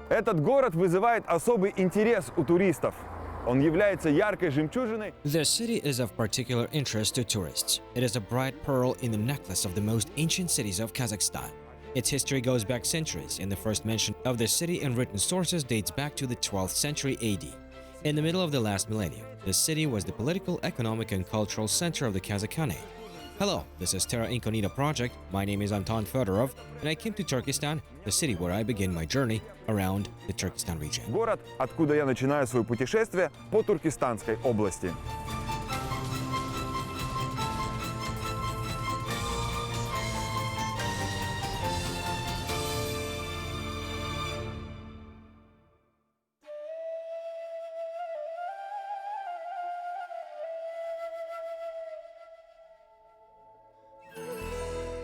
Этот город вызывает особый интерес у туристов. Он является яркой жемчужиной. The city is of particular interest to tourists. It is a bright pearl in the necklace of the most ancient cities of Kazakhstan. Its history goes back centuries, and the first mention of the city in written sources dates back to the 12th century AD. In the middle of the last millennium, the city was the political, economic, and cultural center of the Kazakh Khanate. Hello, this is Terra Incognita project. My name is Anton Fedorov, and I came to Turkestan, the city where I begin my journey around the Turkestan region. Город, откуда я начинаю свое путешествие по Туркестанской области.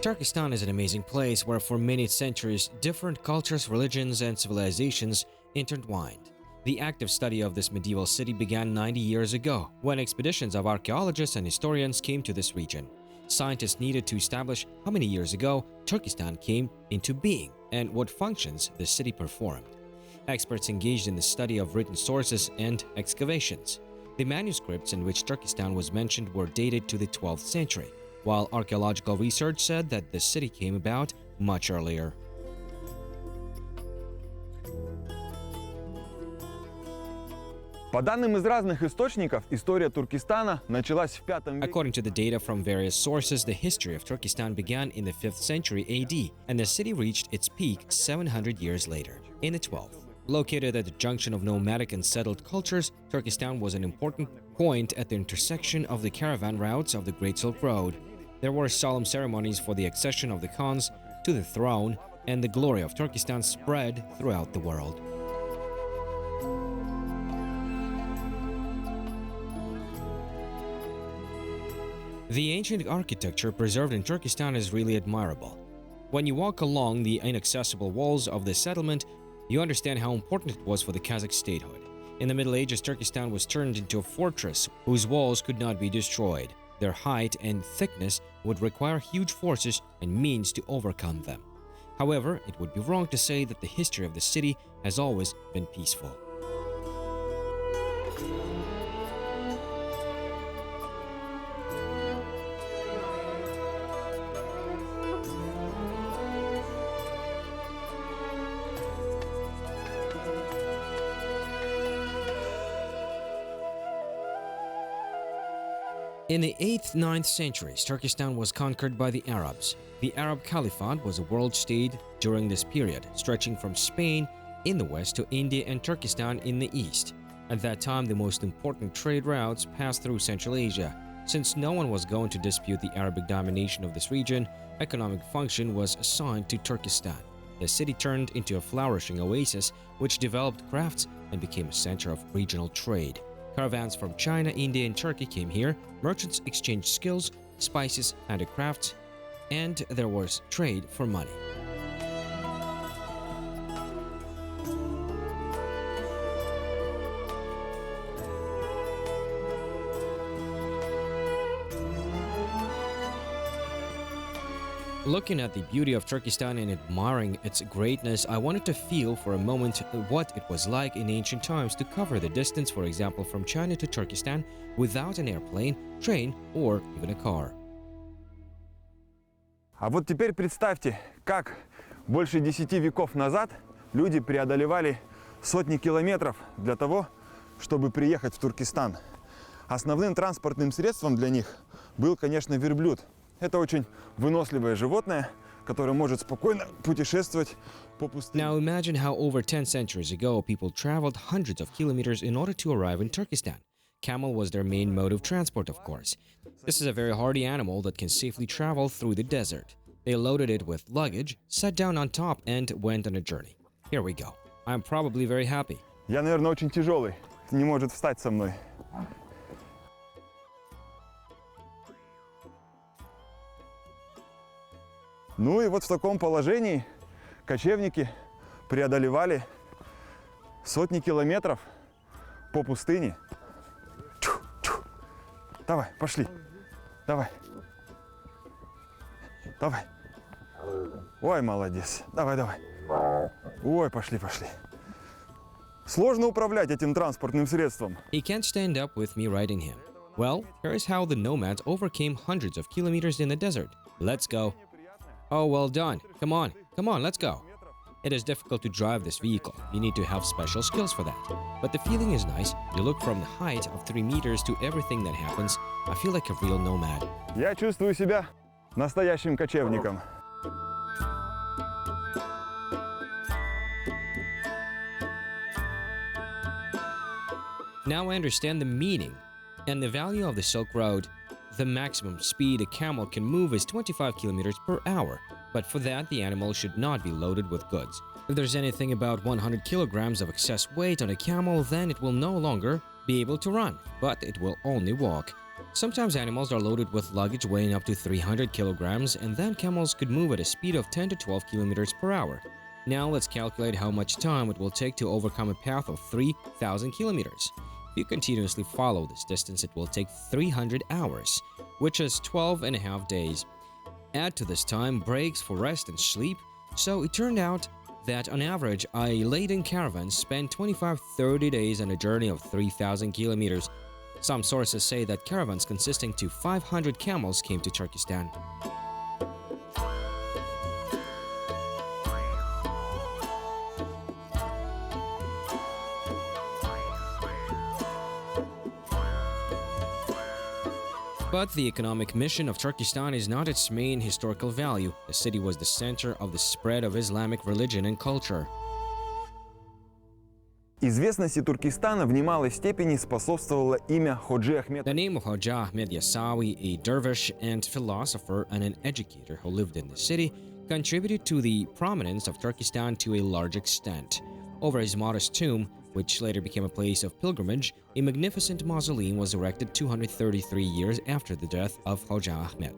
Turkestan is an amazing place where for many centuries different cultures, religions, and civilizations intertwined. The active study of this medieval city began 90 years ago, when expeditions of archaeologists and historians came to this region. Scientists needed to establish how many years ago Turkestan came into being and what functions the city performed. Experts engaged in the study of written sources and excavations. The manuscripts in which Turkestan was mentioned were dated to the 12th century, while archaeological research said that the city came about much earlier. По данным из разных источников, история Туркестана началась в V веке. According to the data from various sources, the history of Turkestan began in the 5th century AD, and the city reached its peak 700 years later, in the 12th. Located at the junction of nomadic and settled cultures, Turkestan was an important point at the intersection of the caravan routes of the Great Silk Road. There were solemn ceremonies for the accession of the Khans to the throne, and the glory of Turkestan spread throughout the world. The ancient architecture preserved in Turkestan is really admirable. When you walk along the inaccessible walls of the settlement, you understand how important it was for the Kazakh statehood. In the Middle Ages, Turkestan was turned into a fortress whose walls could not be destroyed. Their height and thickness would require huge forces and means to overcome them. However, it would be wrong to say that the history of the city has always been peaceful. In the 8th-9th centuries, Turkestan was conquered by the Arabs. The Arab Caliphate was a world state during this period, stretching from Spain in the west to India and Turkestan in the east. At that time, the most important trade routes passed through Central Asia. Since no one was going to dispute the Arabic domination of this region, economic function was assigned to Turkestan. The city turned into a flourishing oasis which developed crafts and became a center of regional trade. Caravans from China, India, and Turkey came here, merchants exchanged skills, spices, handicrafts, and there was trade for money. Looking at the beauty of Turkestan and admiring its greatness, I wanted to feel for a moment what it was like in ancient times to cover the distance, for example, from China to Turkestan without an airplane, train, or even a car. А вот теперь представьте, как больше 10 веков назад люди преодолевали сотни километров для того, чтобы приехать в Туркестан. Основным транспортным средством для них был, конечно, верблюд. Это очень выносливое животное, которое может спокойно путешествовать по пустыне. Now imagine how over 10 centuries ago people traveled hundreds of kilometers in order to arrive in Turkestan. Camel was their main mode of transport, of course. This is a very hardy animal that can safely travel through the desert. They loaded it with luggage, sat down on top, and went on a journey. Here we go. I'm probably very happy. Я, наверное, очень тяжелый. Не может встать со мной. Ну и вот в таком положении кочевники преодолевали сотни километров по пустыне. Давай, пошли. Давай. Давай. Ой, молодец. Давай, давай. Ой, пошли, пошли. Сложно управлять этим транспортным средством. He can't stand up with me riding him. Well, here's how the nomads overcame hundreds of kilometers in the desert. Let's go. Oh, well done. Come on, let's go. It is difficult to drive this vehicle. You need to have special skills for that. But the feeling is nice. You look from the height of 3 meters to everything that happens. I feel like a real nomad. Я чувствую себя настоящим кочевником. Now I understand the meaning and the value of the Silk Road. The maximum speed a camel can move is 25 kilometers per hour, but for that the animal should not be loaded with goods. If there's anything about 100 kilograms of excess weight on a camel, then it will no longer be able to run, but it will only walk. Sometimes animals are loaded with luggage weighing up to 300 kilograms, and then camels could move at a speed of 10 to 12 kilometers per hour. Now let's calculate how much time it will take to overcome a path of 3,000 kilometers. If you continuously follow this distance, it will take 300 hours, which is 12 and a half days. Add to this time breaks for rest and sleep, so it turned out that on average, a laden caravan spent 25-30 days on a journey of 3,000 kilometers. Some sources say that caravans consisting to 500 camels came to Turkestan. But the economic mission of Turkestan is not its main historical value. The city was the center of the spread of Islamic religion and culture. Известности Туркестана в немалой степени способствовало имя Ходжи Ахмета. The name of Hoja Ahmed Yasawi, a dervish and philosopher and an educator who lived in the city, contributed to the prominence of Turkestan to a large extent. Over his modest tomb, which later became a place of pilgrimage, a magnificent mausoleum was erected 233 years after the death of Hoja Ahmed.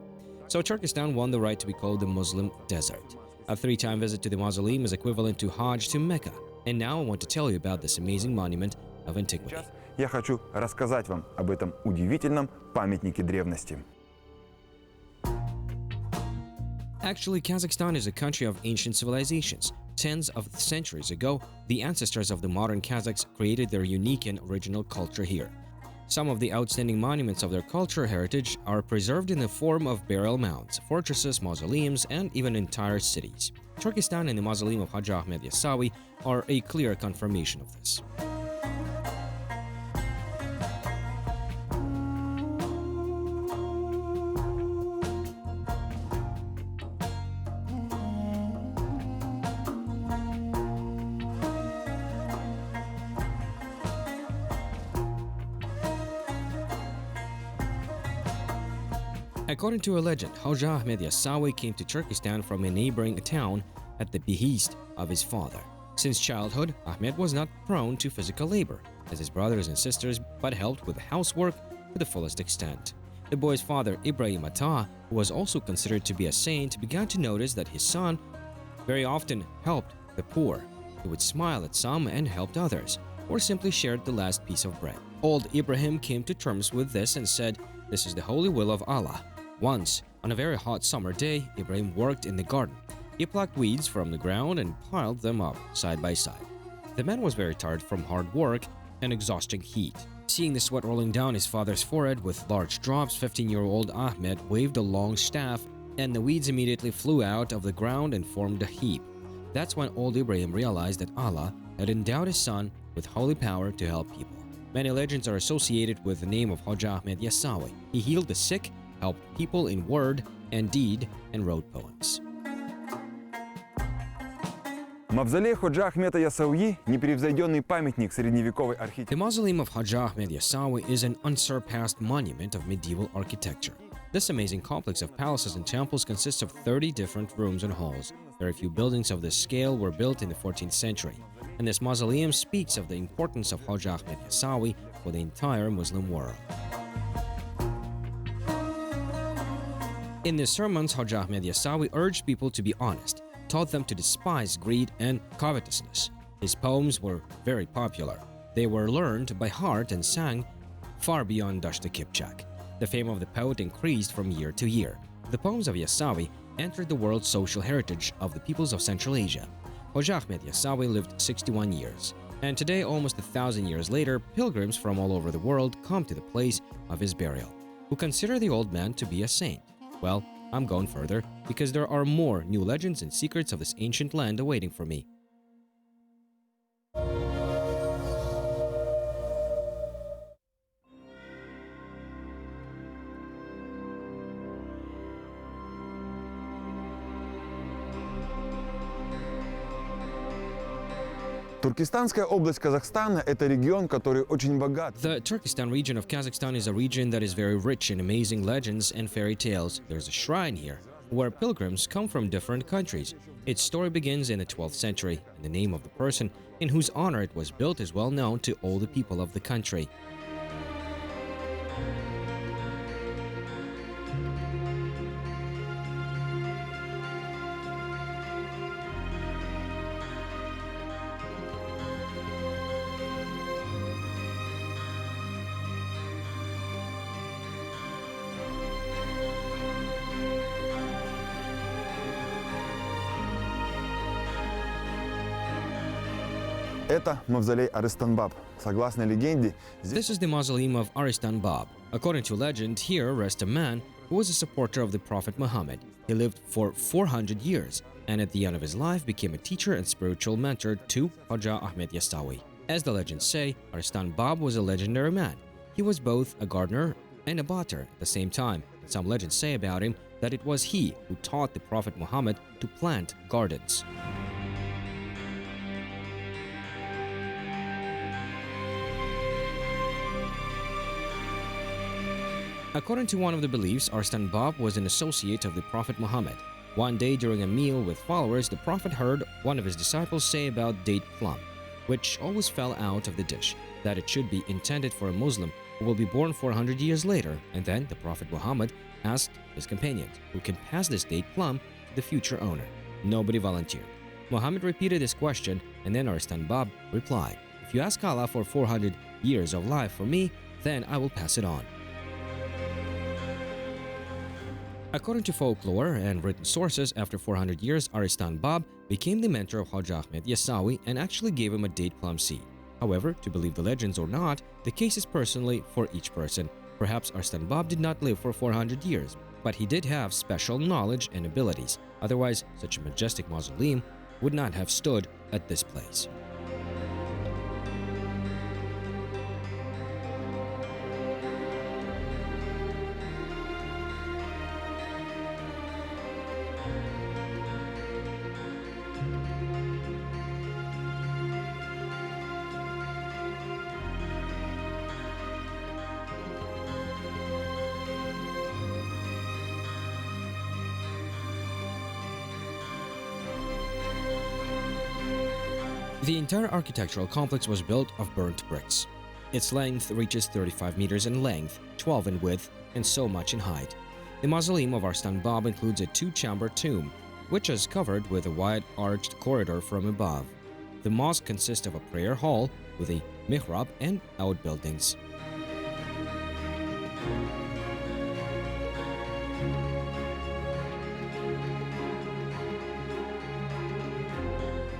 So Turkestan won the right to be called the Muslim Desert. A 3-time visit to the mausoleum is equivalent to Hajj to Mecca. And now I want to tell you about this amazing monument of antiquity. Сейчас я хочу рассказать вам об этом удивительном памятнике древности. Actually, Kazakhstan is a country of ancient civilizations. Tens of centuries ago, the ancestors of the modern Kazakhs created their unique and original culture here. Some of the outstanding monuments of their cultural heritage are preserved in the form of burial mounds, fortresses, mausoleums, and even entire cities. Turkestan and the mausoleum of Hoja Ahmed Yasawi are a clear confirmation of this. According to a legend, Hoja Ahmed Yasawi came to Turkestan from a neighboring town at the behest of his father. Since childhood, Ahmed was not prone to physical labor, as his brothers and sisters, but helped with housework to the fullest extent. The boy's father, Ibrahim Ata, who was also considered to be a saint, began to notice that his son very often helped the poor. He would smile at some and helped others, or simply shared the last piece of bread. Old Ibrahim came to terms with this and said, "This is the holy will of Allah." Once, on a very hot summer day, Ibrahim worked in the garden. He plucked weeds from the ground and piled them up side by side. The man was very tired from hard work and exhausting heat. Seeing the sweat rolling down his father's forehead with large drops, 15-year-old Ahmed waved a long staff, and the weeds immediately flew out of the ground and formed a heap. That's when old Ibrahim realized that Allah had endowed his son with holy power to help people. Many legends are associated with the name of Hoja Ahmed Yasawi. He healed the sick, helped people in word and deed, and wrote poems. Мавзолей Ходжи Ахмета Ясауи – непревзойденный памятник средневековой архитектуры. The mausoleum of Hoja Ahmed Yasawi is an unsurpassed monument of medieval architecture. This amazing complex of palaces and temples consists of 30 different rooms and halls. Very few buildings of this scale were built in the 14th century, and this mausoleum speaks of the importance of Hoja Ahmed Yasawi for the entire Muslim world. In his sermons, Hoja Ahmed Yasawi urged people to be honest, taught them to despise greed and covetousness. His poems were very popular. They were learned by heart and sang far beyond Dashta Kipchak. The fame of the poet increased from year to year. The poems of Yasawi entered the world's social heritage of the peoples of Central Asia. Hoja Ahmed Yasawi lived 61 years. And today, almost 1,000 years later, pilgrims from all over the world come to the place of his burial, who consider the old man to be a saint. Well, I'm going further because there are more new legends and secrets of this ancient land awaiting for me. Туркестанская область Казахстана – это регион, который очень богат. The Turkestan region of Kazakhstan is a region that is very rich in amazing legends and fairy tales. There's a shrine here where pilgrims come from different countries. Its story begins in the 12th century, and the name of the person in whose honor it was built is well known to all the people of the country. Это мавзолей Арестанбаб. Согласно легенде, This is the mausoleum of Aristan Bab. According to legend, here rests a man who was a supporter of the Prophet Muhammad. He lived for 400 years and at the end of his life became a teacher and spiritual mentor to Hoja Ahmed Yassawi. As the legends say, Aristan Bab was a legendary man. He was both a gardener and a batter at the same time. And some legends say about him that it was he who taught the Prophet Muhammad to plant gardens. According to one of the beliefs, Arslan Bab was an associate of the Prophet Muhammad. One day during a meal with followers, the Prophet heard one of his disciples say about date plum, which always fell out of the dish, that it should be intended for a Muslim who will be born 400 years later. And then the Prophet Muhammad asked his companions, who can pass this date plum to the future owner. Nobody volunteered. Muhammad repeated his question, and then Arslan Bab replied, "If you ask Allah for 400 years of life for me, then I will pass it on." According to folklore and written sources, after 400 years, Aristan Bab became the mentor of Hoja Ahmed Yassawi and actually gave him a date plum seed. However, to believe the legends or not, the case is personally for each person. Perhaps Aristan Bab did not live for 400 years, but he did have special knowledge and abilities. Otherwise, such a majestic mausoleum would not have stood at this place. The entire architectural complex was built of burnt bricks. Its length reaches 35 meters in length, 12 in width, and so much in height. The mausoleum of Arslan Bab includes a two-chamber tomb, which is covered with a wide arched corridor from above. The mosque consists of a prayer hall with a mihrab and outbuildings.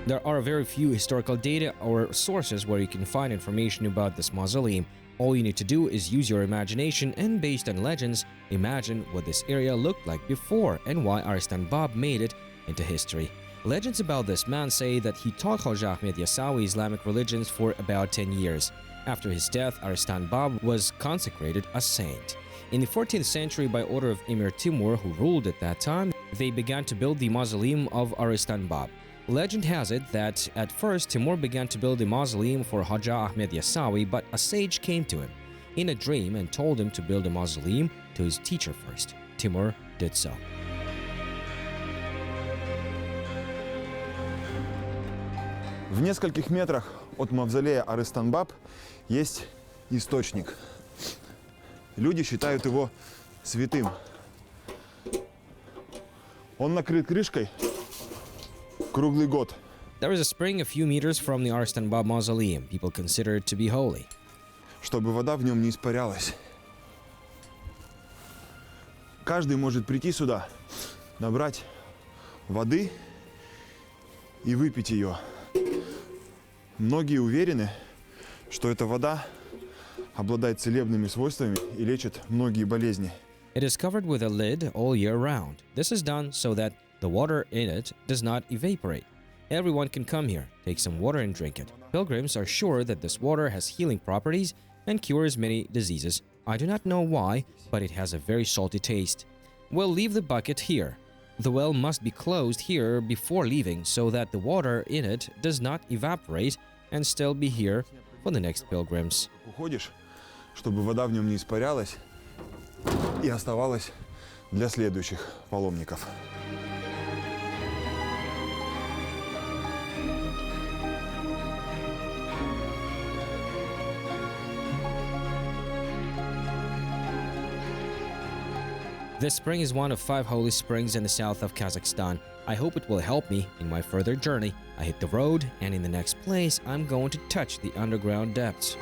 There are very few historical data or sources where you can find information about this mausoleum. All you need to do is use your imagination and, based on legends, imagine what this area looked like before and why Aristan Bab made it into history. Legends about this man say that he taught Hoja Ahmed Yassawi Islamic religions for about 10 years. After his death, Aristan Bab was consecrated a saint. In the 14th century, by order of Emir Timur, who ruled at that time, they began to build the mausoleum of Aristan Bab. Legend has it that at first Timur began to build a mausoleum for Hoja Ahmed Yassawi, but a sage came to him in a dream and told him to build a mausoleum to his teacher first. Timur did so. В нескольких метрах от мавзолея Aristan Bab есть источник. Люди считают его святым. Он накрыт крышкой круглый год. There is a spring a few meters from the Aristan Bab mausoleum. People consider it to be holy. Чтобы вода в нем не испарялась. Каждый может прийти сюда, набрать воды и выпить ее. Многие уверены, что эта вода обладает целебными свойствами и лечит многие болезни. It is covered with a lid all year round. This is done so that the water in it does not evaporate. Everyone can come here, take some water and drink it. Pilgrims are sure that this water has healing properties and cures many diseases. I do not know why, but it has a very salty taste. We'll leave the bucket here. The well must be closed here before leaving so that the water in it does not evaporate and still be here for the next pilgrims. Уходишь, чтобы вода в нем не испарялась и оставалась для следующих паломников. This spring is one of 5 holy springs in the south of Kazakhstan. I hope it will help me in my further journey. I hit the road, and in the next place, I'm going to touch the underground depths.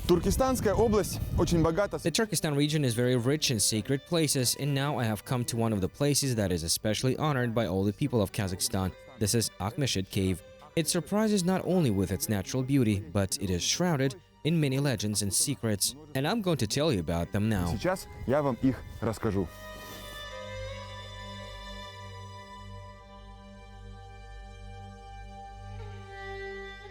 Туркестанская область очень богата. The Turkestan region is very rich in sacred places, and now I have come to one of the places that is especially honored by all the people of Kazakhstan. This is Akhmeshit Cave. It surprises not only with its natural beauty, but it is shrouded in many legends and secrets, and I'm going to tell you about them now. Сейчас я вам их расскажу.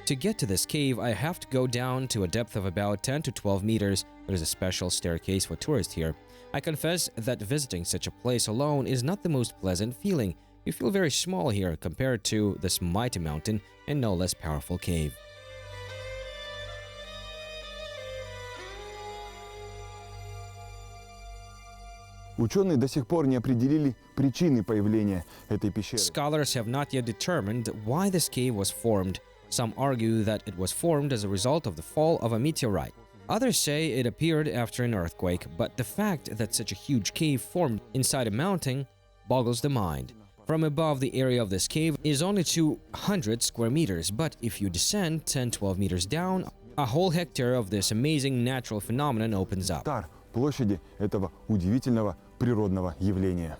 To get to this cave, I have to go down to a depth of about 10 to 12 meters. There is a special staircase for tourists here. I confess that visiting such a place alone is not the most pleasant feeling. You feel very small here compared to this mighty mountain and no less powerful cave. Ученые до сих пор не определили причины появления этой пещеры. Scholars have not yet determined why this cave was formed. Some argue that it was formed as a result of the fall of a meteorite. Others say it appeared after an earthquake, but the fact that such a huge cave formed inside a mountain boggles the mind. From above, the area of this cave is only 200 square meters, but if you descend 10-12 meters down, a whole hectare of this amazing natural phenomenon opens up. Площади этого удивительного природного явления.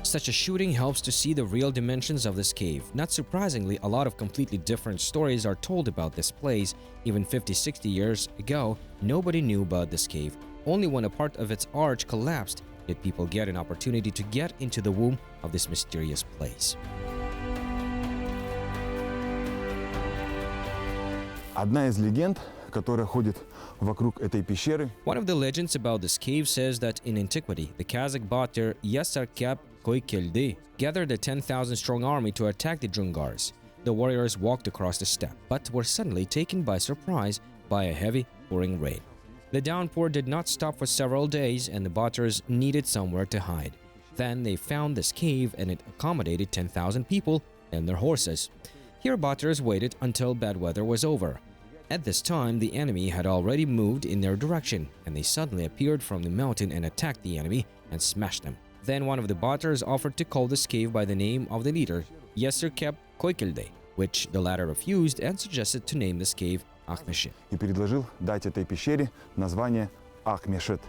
Such a shooting helps to see the real dimensions of this cave. Not surprisingly, a lot of completely different stories are told about this place. Even 50-60 years ago, nobody knew about this cave. Only when a part of its arch collapsed did people get an opportunity to get into the womb of this mysterious place. Одна из легенд, которая ходит вокруг этой пещеры. One of the legends about this cave says that in antiquity, the Kazakh Batyr Yasarkyap Koykelde gathered a 10,000-strong army to attack the Dzungars. The warriors walked across the steppe, but were suddenly taken by surprise by a heavy pouring rain. The downpour did not stop for several days, and the Batyrs needed somewhere to hide. Then they found this cave, and it accommodated 10,000 people and their horses. Here Batyrs waited until bad weather was over. At this time, the enemy had already moved in their direction, and they suddenly appeared from the mountain and attacked the enemy and smashed them. Then one of the Batyrs offered to call this cave by the name of the leader, Yasarkyap Koykelde, which the latter refused and suggested to name this cave Akhmeshit. И предложил дать этой пещере название Akhmeshit.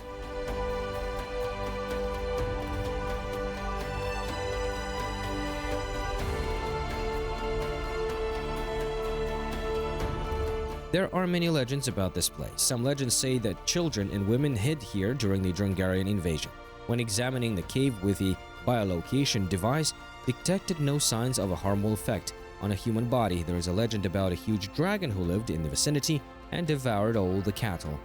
There are many legends about this place. Some legends say that children and women hid here during the Dzungarian invasion. When examining the cave with the biolocation device, detected no signs of a harmful effect on a human body. There is a legend about a huge dragon who lived in the vicinity and devoured all the cattle.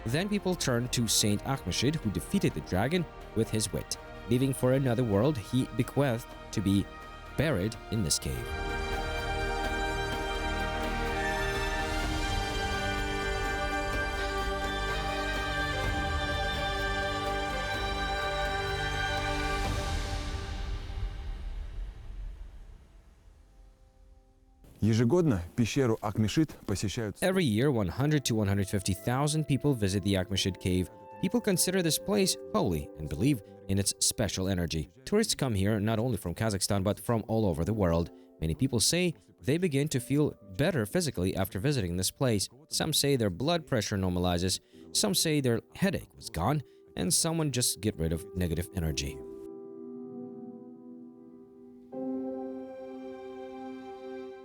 Then people turned to Saint Akhmeshit, who defeated the dragon with his wit. Leaving for another world, he bequeathed to be buried in this cave. Ежегодно пещеру Акмешит посещают Every year, 100 to 150,000 people visit the Akhmeshid cave. People consider this place holy and believe in its special energy. Tourists come here not only from Kazakhstan but from all over the world. Many people say they begin to feel better physically after visiting this place. Some say their blood pressure normalizes, some say their headache was gone, and someone just get rid of negative energy.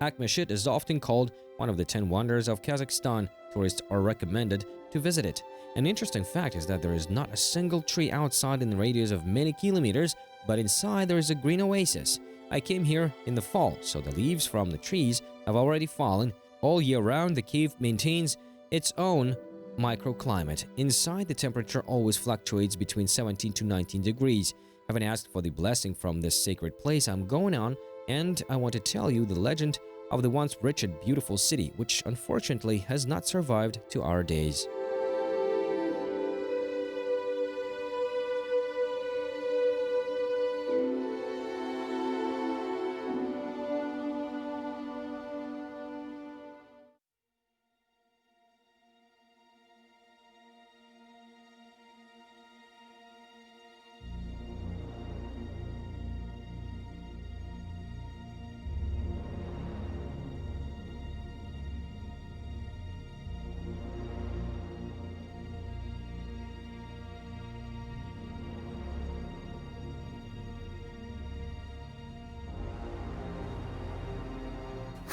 Akhmeshit is often called one of the 10 wonders of Kazakhstan. Tourists are recommended to visit it. An interesting fact is that there is not a single tree outside in the radius of many kilometers, but inside there is a green oasis. I came here in the fall, so the leaves from the trees have already fallen. All year round, the cave maintains its own microclimate. Inside, the temperature always fluctuates between 17 to 19 degrees. Having asked for the blessing from this sacred place, I'm going on, and I want to tell you the legend of the once rich and beautiful city, which unfortunately has not survived to our days.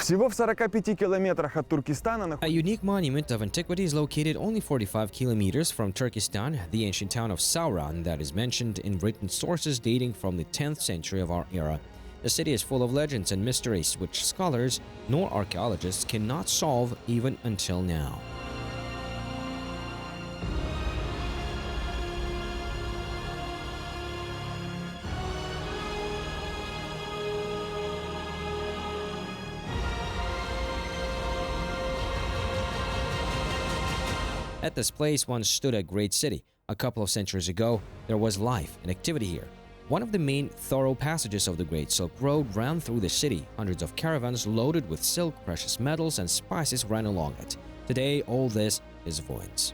Всего в 45 километрах от Туркестана A находится unique monument of antiquity is located only 45 kilometers from Turkestan, the ancient town of Sauran that is mentioned in written sources dating from the 10th century of our era. The city is full of legends and mysteries which scholars nor archaeologists cannot solve even until now. At this place once stood a great city. A couple of centuries ago, there was life and activity here. One of the main thorough passages of the Great Silk Road ran through the city. Hundreds of caravans loaded with silk, precious metals, and spices ran along it. Today, all this is ruins.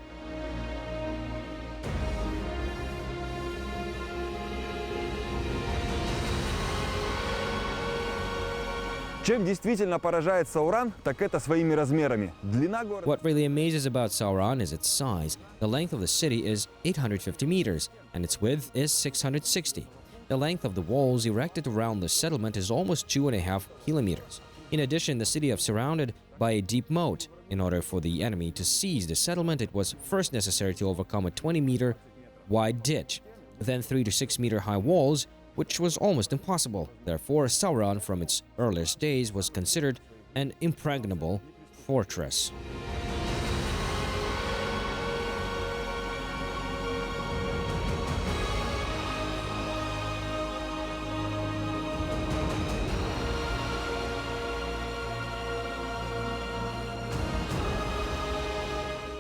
Чем действительно поражает Сауран, так это своими размерами. Длина города What really amazes about Sauron is its size. The length of the city is 850 meters, and its width is 660. The length of the walls erected around the settlement is almost 2.5 kilometers. In addition, the city is surrounded by a deep moat. In order for the enemy to seize the settlement, it was first necessary to overcome a 20-meter wide ditch, then 3 to 6 meter high walls, which was almost impossible. Therefore, Sauron from its earliest days was considered an impregnable fortress.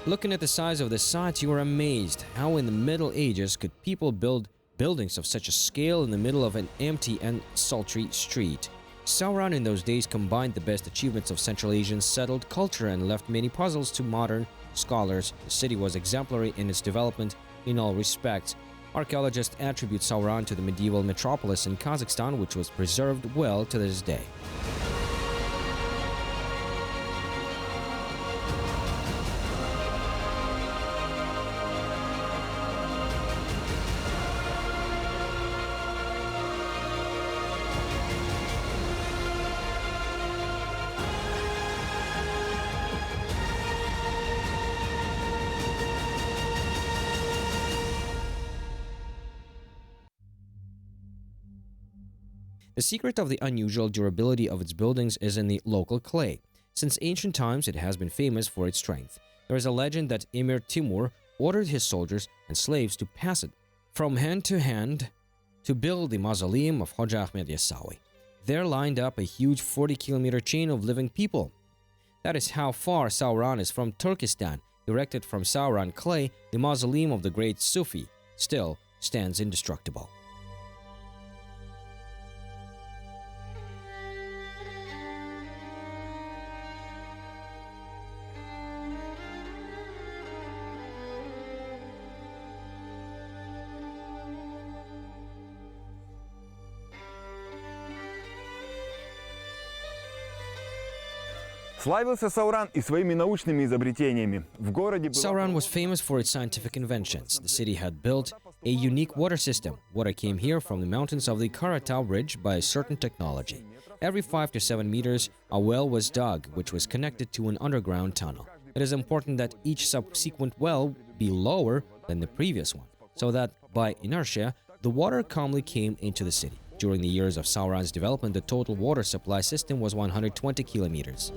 Looking at the size of the site, you are amazed how in the Middle Ages could people build buildings of such a scale in the middle of an empty and sultry street. Sauron in those days combined the best achievements of Central Asian settled culture and left many puzzles to modern scholars. The city was exemplary in its development in all respects. Archaeologists attribute Sauron to the medieval metropolis in Kazakhstan, which was preserved well to this day. The secret of the unusual durability of its buildings is in the local clay. Since ancient times, it has been famous for its strength. There is a legend that Emir Timur ordered his soldiers and slaves to pass it from hand to build the mausoleum of Hoja Ahmed Yassawi. There lined up a huge 40-kilometer chain of living people. That is how far Sauron is from Turkestan. Erected from Sauron clay, the mausoleum of the great Sufi still stands indestructible. Славился Сауран и своими научными изобретениями. В городе была... Sauron was famous for its scientific inventions. The city had built a unique water system. Water came here from the mountains of the Karatau Ridge by a certain technology. Every 5 to 7 meters, a well was dug, which was connected to an underground tunnel. It is important that each subsequent well be lower than the previous one, so that, by inertia, the water calmly came into the city. During the years of Sauron's development, the total water supply system was 120 kilometers.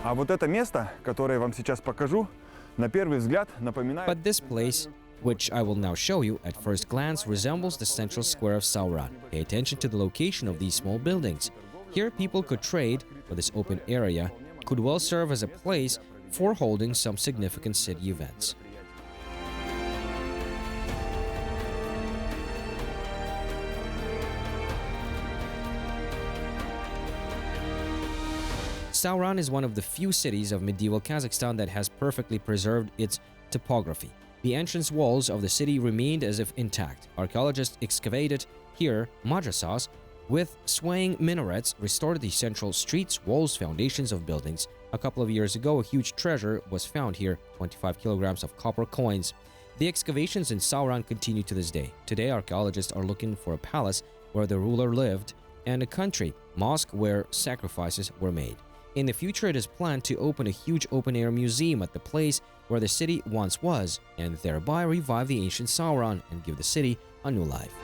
А вот это место, которое я вам сейчас покажу, на первый взгляд напоминает... But this place, which I will now show you, at first glance resembles the central square of Sauron. Pay attention to the location of these small buildings. Here people could trade, but this open area could well serve as a place for holding some significant city events. Sauron is one of the few cities of medieval Kazakhstan that has perfectly preserved its topography. The entrance walls of the city remained as if intact. Archaeologists excavated here madrasas with swaying minarets, restored the central streets, walls, foundations of buildings. A couple of years ago, a huge treasure was found here, 25 kilograms of copper coins. The excavations in Sauron continue to this day. Today, archaeologists are looking for a palace where the ruler lived and a country mosque where sacrifices were made. In the future, it is planned to open a huge open-air museum at the place where the city once was, and thereby revive the ancient Sauron and give the city a new life.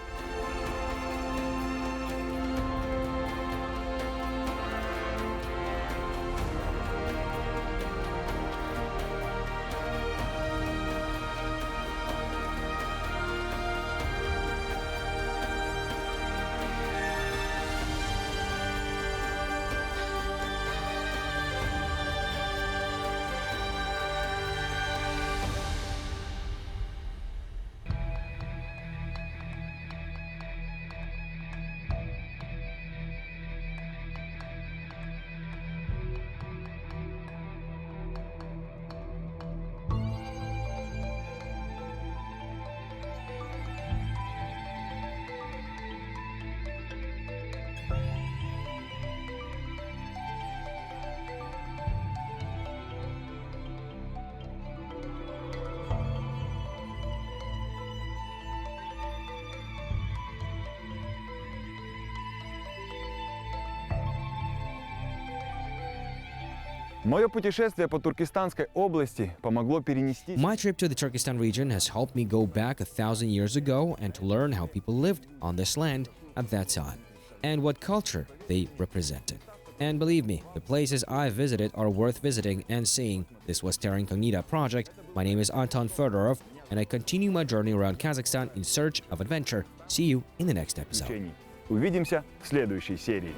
Мое путешествие по Туркестанской области помогло перенести... My trip to the Turkestan region has helped me go back 1,000 years ago and to learn how people lived on this land at that time and what culture they represented. And believe me, the places I visited are worth visiting and seeing. This was Terra Incognita project. My name is Anton Fedorov, and I continue my journey around Kazakhstan in search of adventure. See you in the next episode. Увидимся в следующей серии.